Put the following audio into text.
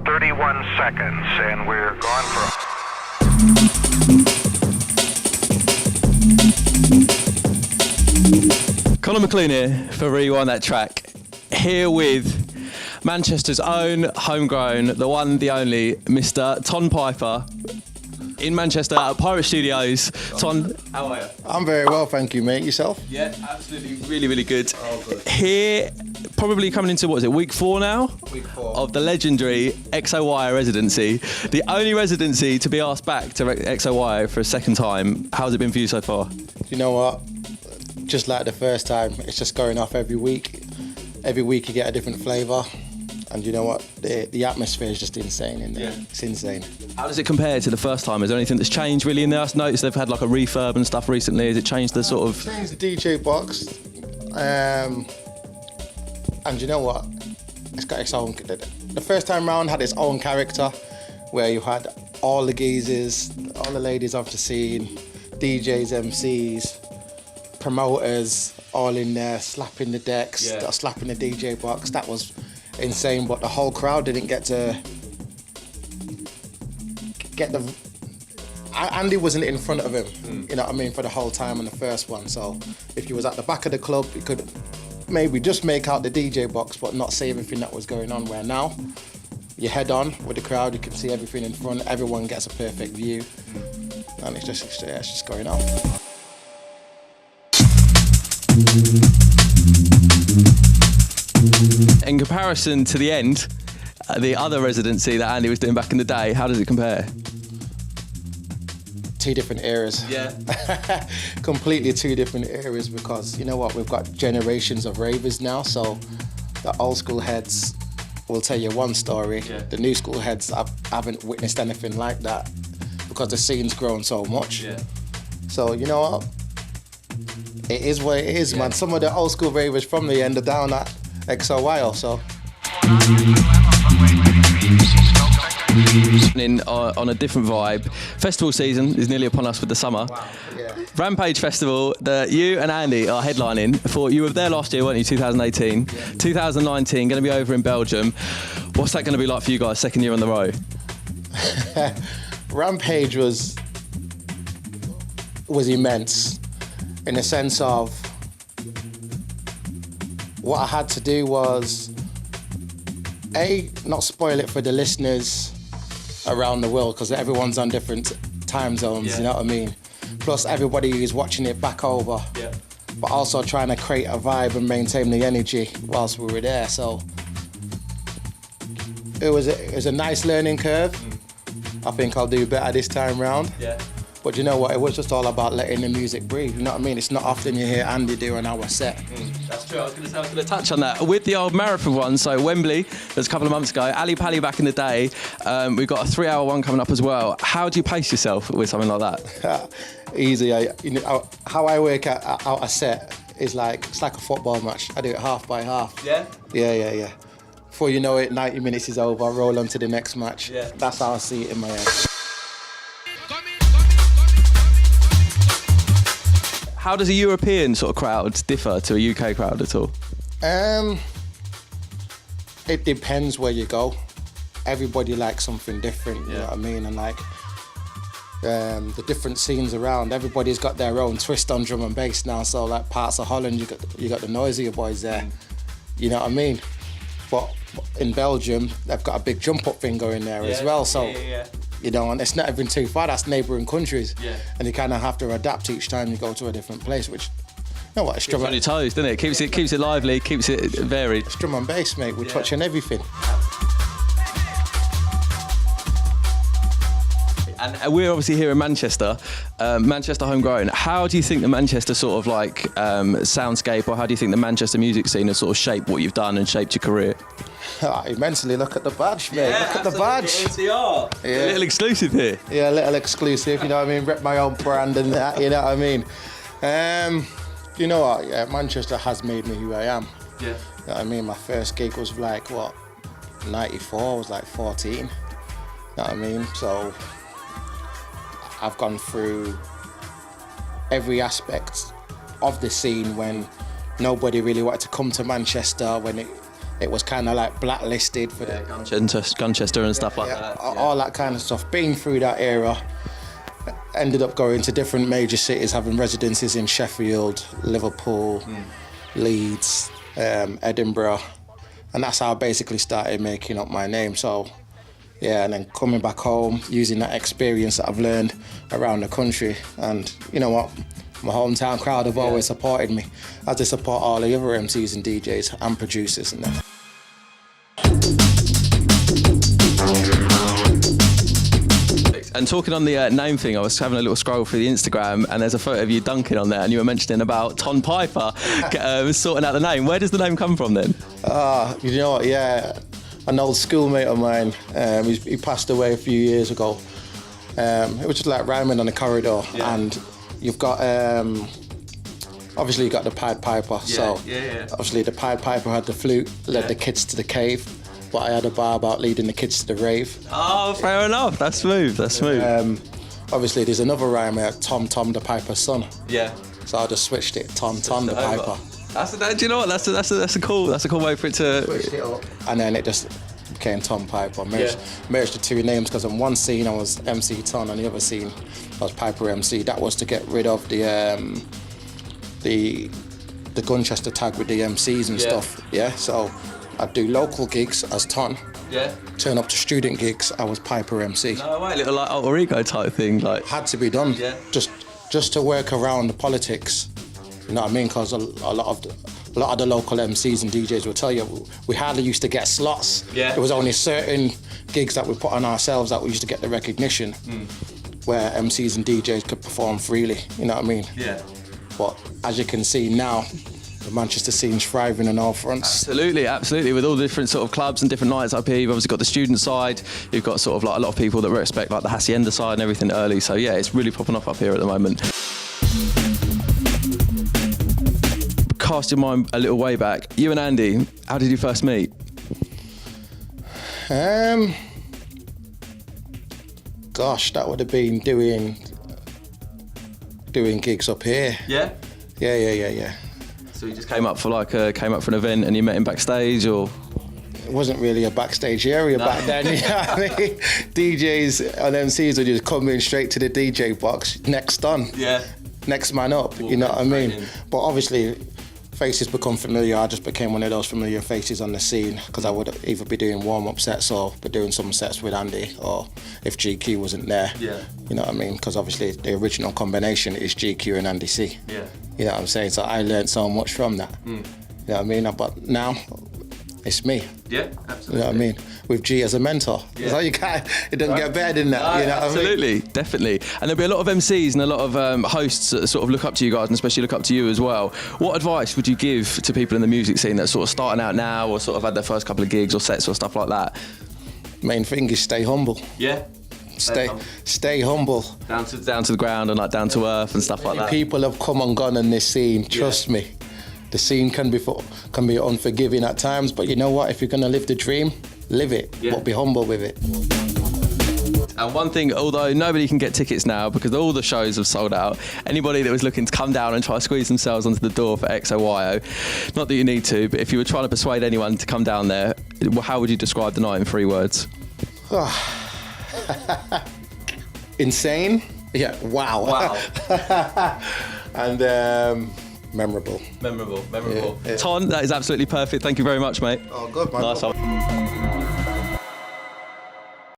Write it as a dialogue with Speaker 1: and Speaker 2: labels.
Speaker 1: 31 seconds, and we're gone for...
Speaker 2: Colin McLoone here for Rewind That Track. Here with Manchester's own, homegrown, the one, the only, Mr. Tonn Piper in Manchester at Pirate Studios. Tonn, how are you?
Speaker 3: I'm very well, thank you, mate. Yourself?
Speaker 2: Yeah, absolutely, really, really good. Oh, good. Here, probably coming into, what is it, week 4 now?
Speaker 3: Week 4.
Speaker 2: Of the legendary XOYO residency. The only residency to be asked back to XOYO for a second time. How's it been for you so far?
Speaker 3: You know what? Just like the first time, it's just going off every week. Every week you get a different flavour. And you know what? The atmosphere is just insane in there. Yeah. It's insane. How
Speaker 2: does it compare to the first time? Is there anything that's changed really in there? I've noticed they've had like a refurb and stuff recently. Has it changed the sort of...
Speaker 3: Changed the DJ box. And you know what? It's got its own... The first time round had its own character, where you had all the geezers, all the ladies off the scene, DJs, MCs, promoters, all in there, slapping the decks, slapping the DJ box. That was insane, but the whole crowd didn't get the... Andy wasn't in front of him, you know what I mean, for the whole time on the first one. So if you was at the back of the club, you could maybe just make out the DJ box, but not see everything that was going on. Where now, you head on with the crowd, you can see everything in front, everyone gets a perfect view, and it's just going on.
Speaker 2: In comparison to the end, the other residency that Andy was doing back in the day, how does it compare?
Speaker 3: 2 different eras.
Speaker 2: Yeah.
Speaker 3: Completely 2 different eras, because you know what, we've got generations of ravers now, so the old school heads will tell you one story. Yeah. The new school heads haven't witnessed anything like that, because the scene's grown so much. Yeah. So you know what? It is what it is, man. Some of the old school ravers from the end are down at XOYO, so.
Speaker 2: On a different vibe, festival season is nearly upon us with the summer.
Speaker 3: Wow. Yeah.
Speaker 2: Rampage Festival that you and Andy are headlining for. You were there last year, weren't you? 2018. Yeah. 2019, going to be over in Belgium. What's that going to be like for you guys, second year on the row?
Speaker 3: Rampage was immense, in the sense of what I had to do was not spoil it for the listeners around the world, because everyone's on different time zones, you know what I mean? Plus everybody who's watching it back over, but also trying to create a vibe and maintain the energy whilst we were there. So it was a nice learning curve. I think I'll do better this time round. Yeah. But you know what, it was just all about letting the music breathe, you know what I mean? It's not often you hear Andy do an hour set.
Speaker 2: That's true, I was going to touch on that. With the old marathon one, so Wembley, was a couple of months ago, Ali Pally back in the day, we've got a 3-hour one coming up as well. How do you pace yourself with something like that?
Speaker 3: Easy. How I work out a set is it's like a football match. I do it half by half.
Speaker 2: Yeah?
Speaker 3: Yeah. Before you know it, 90 minutes is over, roll on to the next match. Yeah. That's how I see it in my head.
Speaker 2: How does a European sort of crowd differ to a UK crowd at all?
Speaker 3: It depends where you go. Everybody likes something different, you know what I mean? And the different scenes around, everybody's got their own twist on drum and bass now. So like parts of Holland, you got the noisier boys there, you know what I mean? But in Belgium, they've got a big jump up thing going there as well. So. You know, and it's not even too far, that's neighbouring countries. Yeah. And you kind of have to adapt each time you go to a different place, which, you know what, it's drum
Speaker 2: on your toes, doesn't it? Keeps it lively, keeps it varied.
Speaker 3: It's drum and bass, mate, we're touching everything.
Speaker 2: And we're obviously here in Manchester, Manchester homegrown. How do you think the Manchester sort of soundscape, or how do you think the Manchester music scene has sort of shaped what you've done and shaped your career?
Speaker 3: Immensely. Look at the badge, mate.
Speaker 2: Yeah,
Speaker 3: look at the badge.
Speaker 2: NCR. Yeah. A little exclusive here.
Speaker 3: Yeah, a little exclusive, you know what I mean? Rep my own brand and that, you know what I mean? You know what? Yeah, Manchester has made me who I am. Yeah. You know what I mean? My first gig was 94, I was 14. You know what I mean? So I've gone through every aspect of the scene when nobody really wanted to come to Manchester, when it was kind of like blacklisted for the
Speaker 2: Gunchester and stuff like that.
Speaker 3: All that kind of stuff. Being through that era, ended up going to different major cities, having residencies in Sheffield, Liverpool, Leeds, Edinburgh, and that's how I basically started making up my name. So yeah, and then coming back home, using that experience that I've learned around the country, and you know what, my hometown crowd have always supported me, as they support all the other MCs and DJs and producers and that.
Speaker 2: And talking on the name thing, I was having a little scroll through the Instagram, and there's a photo of you dunking on there, and you were mentioning about Tonn Piper sorting out the name. Where does the name come from then?
Speaker 3: You know what, yeah, an old schoolmate of mine, he passed away a few years ago. It was just like rhyming on the corridor, and you've got, obviously you got the Pied Piper, obviously the Pied Piper had the flute, led the kids to the cave, but I had a bar about leading the kids to the rave.
Speaker 2: Oh, fair enough. That's smooth.
Speaker 3: Obviously, there's another rhyme here, Tom the Piper's son.
Speaker 2: Yeah.
Speaker 3: So I just switched it, Tonn the Piper.
Speaker 2: Do you know what? That's a cool way for it to.
Speaker 3: Switched it up, and then it just became Tonn Piper. Merged the two names, because on one scene I was MC Tonn, on the other scene I was Piper MC. That was to get rid of the Gunchester tag with the MCs and stuff. Yeah. So I'd do local gigs as Tonn.
Speaker 2: Yeah.
Speaker 3: Turn up to student gigs, I was Piper MC.
Speaker 2: No way, little like alter ego type thing, like.
Speaker 3: Had to be done. Yeah. Just to work around the politics. You know what I mean? Because a lot of the local MCs and DJs will tell you we hardly used to get slots. Yeah. There was only certain gigs that we put on ourselves that we used to get the recognition, where MCs and DJs could perform freely. You know what I mean? Yeah. But as you can see now, the Manchester scene's thriving on all fronts.
Speaker 2: Absolutely. With all the different sort of clubs and different nights up here, you've obviously got the student side, you've got sort of like a lot of people that respect like the Hacienda side and everything early. So yeah, it's really popping off up here at the moment. Cast your mind a little way back. You and Andy, how did you first meet?
Speaker 3: Gosh, that would have been doing gigs up here.
Speaker 2: Yeah?
Speaker 3: Yeah.
Speaker 2: So you just came up for an event and you met him backstage, or?
Speaker 3: It wasn't really a backstage area back then. You know what I mean? DJs and MCs would just come in straight to the DJ box, next on. Yeah. Next man up, you know what I mean? But obviously, faces become familiar. I just became one of those familiar faces on the scene, because I would either be doing warm-up sets or be doing some sets with Andy, or if GQ wasn't there. Yeah. You know what I mean? Because obviously the original combination is GQ and Andy C. Yeah. You know what I'm saying? So I learned so much from that. You know what I mean? But now, it's me. Yeah, absolutely. You know what I mean? With G as a mentor. Yeah. So you can't, it doesn't get better than that. No, you know
Speaker 2: absolutely,
Speaker 3: what I mean?
Speaker 2: Definitely. And there'll be a lot of MCs and a lot of hosts that sort of look up to you guys, and especially look up to you as well. What advice would you give to people in the music scene that are sort of starting out now, or sort of had their first couple of gigs or sets or stuff like that?
Speaker 3: Main thing is stay humble. Yeah. Stay humble.
Speaker 2: Down to the ground and like down to earth and stuff like that.
Speaker 3: People have come and gone in this scene, trust me. The scene can be unforgiving at times, but you know what? If you're going to live the dream, live it, but be humble with it.
Speaker 2: And one thing, although nobody can get tickets now because all the shows have sold out, anybody that was looking to come down and try to squeeze themselves onto the door for XOYO, not that you need to, but if you were trying to persuade anyone to come down there, how would you describe the night in 3 words?
Speaker 3: Insane. Yeah, wow. And memorable.
Speaker 2: Yeah. Tonn, that is absolutely perfect. Thank you very much, mate.
Speaker 3: Oh, good, man.
Speaker 2: Nice one.